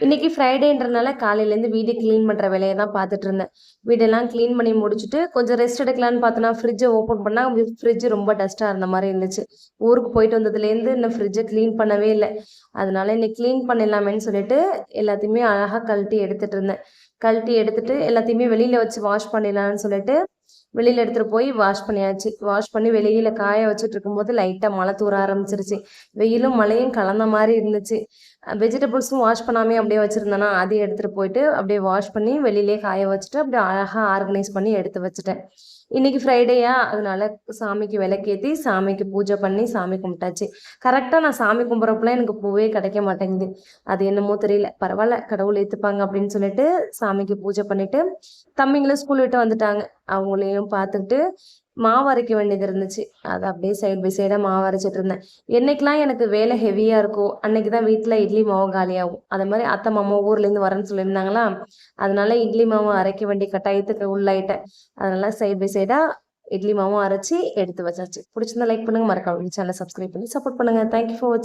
இன்னைக்கு ஃப்ரைடேன்றனால காலையிலேருந்து வீடு க்ளீன் பண்ணுற வேலையை தான் பார்த்துட்டு இருந்தேன். வீடெல்லாம் க்ளீன் பண்ணி முடிச்சுட்டு கொஞ்சம் ரெஸ்ட் எடுக்கலான்னு பார்த்தோன்னா ஃப்ரிட்ஜை ஓப்பன் பண்ணால் ஃப்ரிட்ஜ் ரொம்ப டஸ்ட்டாக இருந்த மாதிரி இருந்துச்சு. ஊருக்கு போயிட்டு வந்ததுலேருந்து இன்னும் ஃப்ரிட்ஜை க்ளீன் பண்ணவே இல்லை. அதனால இன்னைக்கு க்ளீன் பண்ணிடலாமேன்னு சொல்லிட்டு எல்லாத்தையுமே அழகாக கழட்டி எடுத்துட்டு இருந்தேன். கழட்டி எடுத்துட்டு எல்லாத்தையுமே வெளியில் வச்சு வாஷ் பண்ணிடலான்னு சொல்லிட்டு வெளியில் எடுத்துகிட்டு போய் வாஷ் பண்ணியாச்சு. வாஷ் பண்ணி வெளியில் காய வச்சுட்டு இருக்கும்போது லைட்டாக மழை தூர ஆரம்பிச்சிருச்சு. வெயிலும் மழையும் கலந்த மாதிரி இருந்துச்சு. வெஜிடபிள்ஸும் வாஷ் பண்ணாமே அப்படியே வச்சுருந்தேன்னா அதையும் எடுத்துகிட்டு போயிட்டு அப்படியே வாஷ் பண்ணி வெளியிலே காய வச்சுட்டு அப்படியே அழகாக ஆர்கனைஸ் பண்ணி எடுத்து வச்சுட்டேன். இன்னைக்கு ஃப்ரைடேயா அதனால சாமிக்கு விளக்கேற்றி சாமிக்கு பூஜை பண்ணி சாமி கும்பிட்டாச்சு. கரெக்டாக நான் சாமி கும்பிட்றப்பெல்லாம் எனக்கு பூவே கிடைக்க மாட்டேங்குது. அது என்னமோ தெரியல. பரவாயில்ல, கடவுள் ஏற்றுப்பாங்க அப்படின்னு சொல்லிட்டு சாமிக்கு பூஜை பண்ணிட்டு தம்பிங்களும் ஸ்கூல் விட்டு வந்துட்டாங்க. அவங்களையும் பார்த்துக்கிட்டு மாவு அரைக்க வேண்டியது இருந்துச்சு. அதை அப்படியே சைட் பை சைடாக மாவு அரைச்சிட்டு இருந்தேன். என்னைக்கெல்லாம் எனக்கு வேலை ஹெவியாக இருக்கும் அன்னைக்கு தான் வீட்டில் இட்லி மாவு காலியாகும். அதே மாதிரி அத்தை மாமா ஊர்லேருந்து வரேன்னு சொல்லியிருந்தாங்களா, அதனால இட்லி மாவு அரைக்க வேண்டிய கட்டாயத்துக்கு உள்ளாயிட்டேன். அதனால சைட் பை சைடாக இட்லி மாவும் அரைச்சி எடுத்து வச்சாச்சு. பிடிச்சிருந்தா லைக் பண்ணுங்க, மறக்காம சேனலை சப்ஸ்கிரைப் பண்ணி சப்போர்ட் பண்ணுங்க. தேங்க்யூ ஃபார் வாட்சிங்.